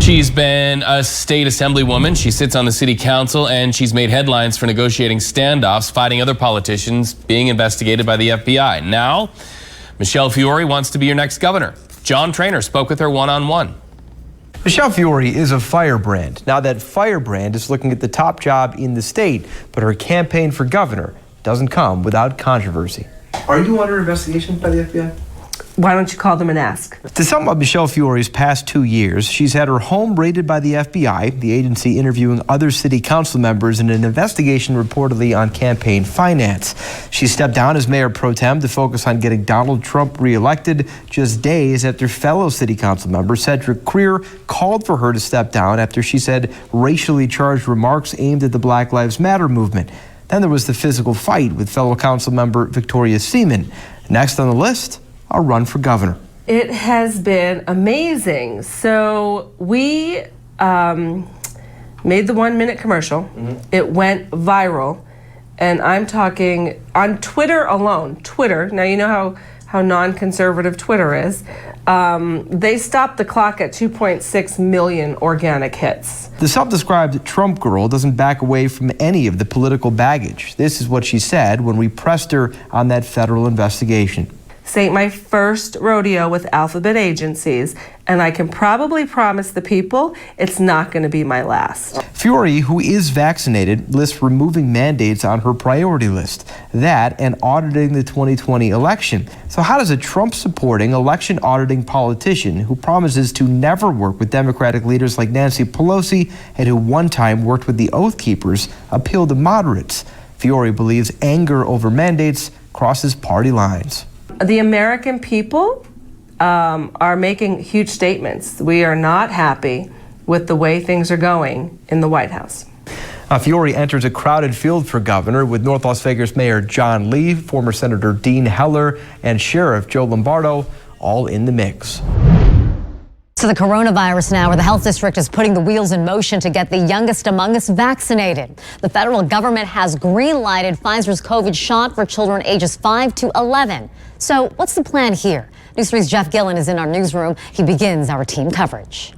She's been a state assemblywoman. She sits on the city council, and she's made headlines for negotiating standoffs, fighting other politicians, being investigated by the FBI. Now, Michele Fiore wants to be your next governor. John Trainer spoke with her one-on-one. Michele Fiore is a firebrand. Now that firebrand is looking at the top job in the state, but her campaign for governor doesn't come without controversy. Are you under investigation by the FBI? Why don't you call them and ask? To sum up Michele Fiore's past 2 years, she's had her home raided by the FBI, the agency interviewing other city council members in an investigation reportedly on campaign finance. She stepped down as mayor pro tem to focus on getting Donald Trump reelected just days after fellow city council member Cedric Creer called for her to step down after she said racially charged remarks aimed at the Black Lives Matter movement. Then there was the physical fight with fellow council member Victoria Seaman. Next on the list, a run for governor. It has been amazing. So we made the 1-minute commercial. It went viral, and I'm talking on Twitter alone. Twitter, now you know how non-conservative Twitter is. They stopped the clock at 2.6 million organic hits. The self-described Trump girl doesn't back away from any of the political baggage. This is what she said when we pressed her on that federal investigation. This ain't my first rodeo with alphabet agencies, and I can probably promise the people it's not going to be my last. Fiore, who is vaccinated, lists removing mandates on her priority list. That and auditing the 2020 election. So how does a Trump-supporting, election-auditing politician who promises to never work with Democratic leaders like Nancy Pelosi and who one time worked with the Oath Keepers appeal to moderates? Fiore believes anger over mandates crosses party lines. The American people are making huge statements. We are not happy with the way things are going in the White House. Fiore enters a crowded field for governor with North Las Vegas Mayor John Lee, former Senator Dean Heller, and Sheriff Joe Lombardo all in the mix. To the coronavirus now, where the health district is putting the wheels in motion to get the youngest among us vaccinated. The federal government has green-lighted Pfizer's COVID shot for children ages 5 to 11. So what's the plan here? News 3's Jeff Gillen is in our newsroom. He begins our team coverage.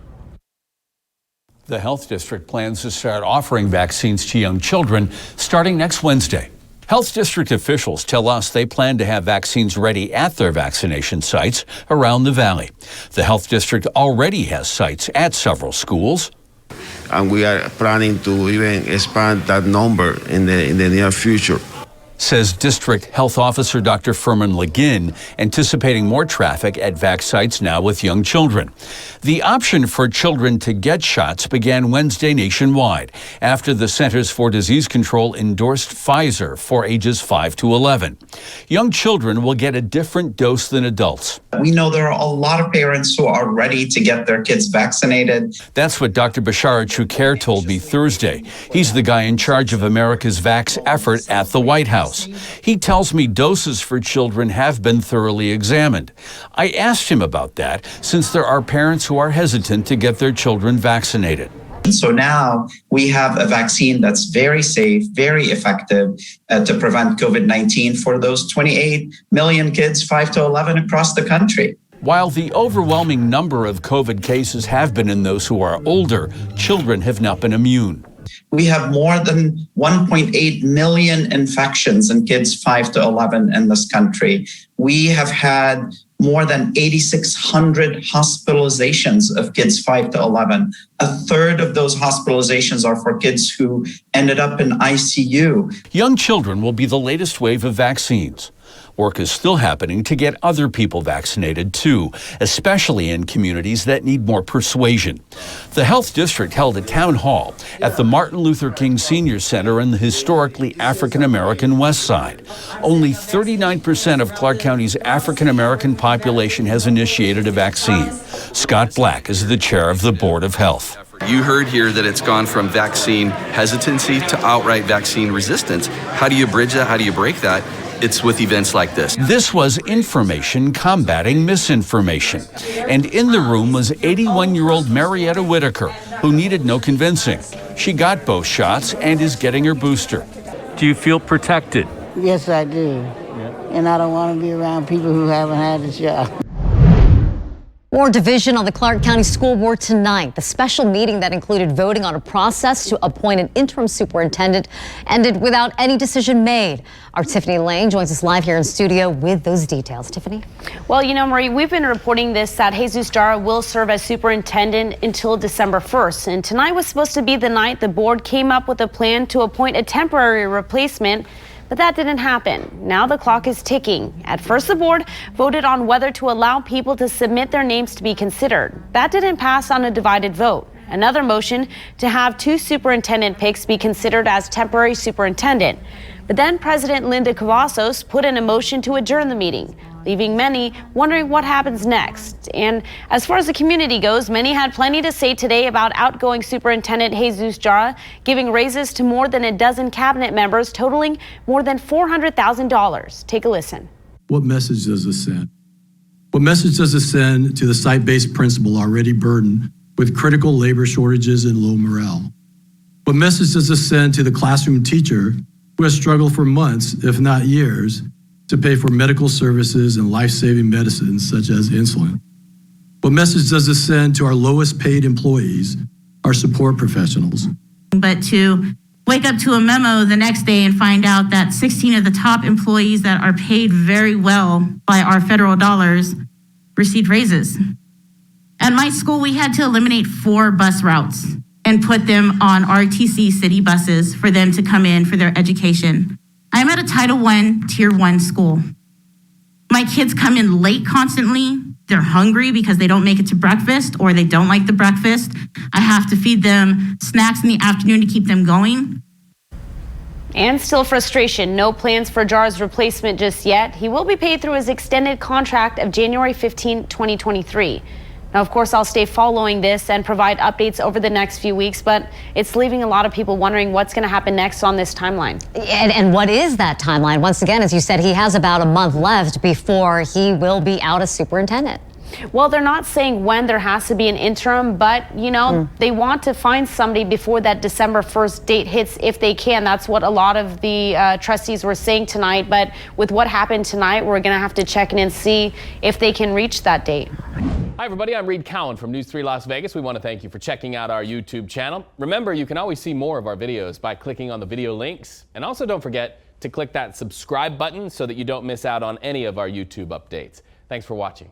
The health district plans to start offering vaccines to young children starting next Wednesday. Health district officials tell us they plan to have vaccines ready at their vaccination sites around the valley. The health district already has sites at several schools. And we are planning to even expand that number in the near future. Says District Health Officer Dr. Furman Legin, anticipating more traffic at vac sites now with young children. The option for children to get shots began Wednesday nationwide after the Centers for Disease Control endorsed Pfizer for ages 5 to 11. Young children will get a different dose than adults. We know there are a lot of parents who are ready to get their kids vaccinated. That's what Dr. Bashara Choucair told me Thursday. He's the guy in charge of America's vax effort at the White House. He tells me doses for children have been thoroughly examined. I asked him about that since there are parents who are hesitant to get their children vaccinated. So now we have a vaccine that's very safe, very effective to prevent COVID-19 for those 28 million kids 5 to 11 across the country. While the overwhelming number of COVID cases have been in those who are older, children have not been immune. We have more than 1.8 million infections in kids 5 to 11 in this country. We have had more than 8,600 hospitalizations of kids 5 to 11. A third of those hospitalizations are for kids who ended up in ICU. Young children will be the latest wave of vaccines. Work is still happening to get other people vaccinated too, especially in communities that need more persuasion. The health district held a town hall at the Martin Luther King Senior Center in the historically African-American West Side. Only 39% of Clark County's African-American population has initiated a vaccine. Scott Black is the chair of the Board of Health. You heard here that it's gone from vaccine hesitancy to outright vaccine resistance. How do you bridge that? How do you break that? It's with events like this. This was information combating misinformation. And in the room was 81-year-old Marietta Whitaker, who needed no convincing. She got both shots and is getting her booster. Do you feel protected? Yes, I do. Yeah. And I don't want to be around people who haven't had the shot. More division on the Clark County School Board tonight. The special meeting that included voting on a process to appoint an interim superintendent ended without any decision made. Our Tiffany Lane joins us live here in studio with those details. Tiffany? Well, you know, Marie, we've been reporting this, that Jesus Jara will serve as superintendent until December 1st. And tonight was supposed to be the night the board came up with a plan to appoint a temporary replacement. But that didn't happen. Now the clock is ticking. At first, the board voted on whether to allow people to submit their names to be considered. That didn't pass on a divided vote. Another motion to have 2 superintendent picks be considered as temporary superintendent. But then President Linda Cavazos put in a motion to adjourn the meeting, leaving many wondering what happens next. And as far as the community goes, many had plenty to say today about outgoing Superintendent Jesus Jara giving raises to more than a dozen cabinet members, totaling more than $400,000. Take a listen. What message does this send? What message does it send to the site-based principal already burdened with critical labor shortages and low morale? What message does it send to the classroom teacher who has struggled for months, if not years, to pay for medical services and life-saving medicines such as insulin? What message does this send to our lowest paid employees, our support professionals? But to wake up to a memo the next day and find out that 16 of the top employees that are paid very well by our federal dollars received raises. At my school, we had to eliminate 4 bus routes and put them on RTC city buses for them to come in for their education. I'm at a Title I, Tier 1 school. My kids come in late constantly. They're hungry because they don't make it to breakfast or they don't like the breakfast. I have to feed them snacks in the afternoon to keep them going. And still frustration. No plans for Jara's replacement just yet. He will be paid through his extended contract of January 15, 2023. Now, of course, I'll stay following this and provide updates over the next few weeks, but it's leaving a lot of people wondering what's going to happen next on this timeline. And what is that timeline? Once again, as you said, he has about a month left before he will be out as superintendent. Well, they're not saying when there has to be an interim, but, you know, they want to find somebody before that December 1st date hits if they can. That's what a lot of the trustees were saying tonight. But with what happened tonight, we're going to have to check in and see if they can reach that date. Hi, everybody. I'm Reed Cowan from News 3 Las Vegas. We want to thank you for checking out our YouTube channel. Remember, you can always see more of our videos by clicking on the video links. And also don't forget to click that subscribe button so that you don't miss out on any of our YouTube updates. Thanks for watching.